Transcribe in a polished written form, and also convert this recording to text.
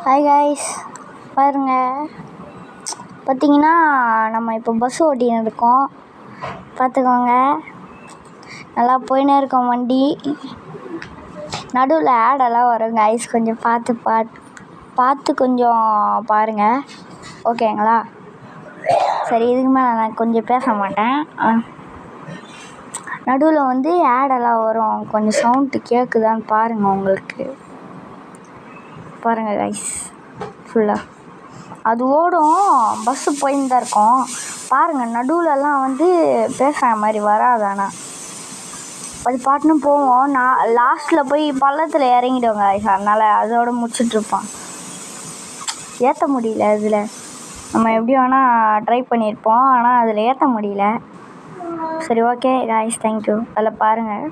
Hi guys, பாருங்கள். பார்த்தீங்கன்னா நம்ம இப்போ பஸ் ஓட்டின்னு இருக்கோம். பார்த்துக்கோங்க, நல்லா போயின்னே இருக்கோம் வண்டி. நடுவில் ஆடெல்லாம் வரும் காய்ஸ், கொஞ்சம் பார்த்து கொஞ்சம் பாருங்கள், ஓகேங்களா? சரி, இதுக்கு மேலே நான் கொஞ்சம் பேச மாட்டேன். நடுவில் வந்து ஆடெல்லாம் வரும், கொஞ்சம் சவுண்டு கேட்குதான்னு பாருங்கள். உங்களுக்கு பாருங்கள் கைஸ், ஃபுல்லாக அது ஓடும். பஸ்ஸு போயின்னு தான் இருக்கோம். பாருங்கள், நடுவிலலாம் வந்து பேசுகிற மாதிரி வராது. ஆனால் அது பாட்டுன்னு போவோம். நான் லாஸ்ட்டில் போய் பள்ளத்தில் இறங்கிடுவோங்க கைஸ். அதனால் அதோடு முடிச்சிட்ருப்பான். ஏற்ற முடியல அதில். நம்ம எப்படி வேணால் ட்ரை பண்ணியிருப்போம், ஆனால் அதில் ஏற்ற முடியல. சரி, ஓகே காய்ஸ், தேங்க்யூ. அதில் பாருங்கள்.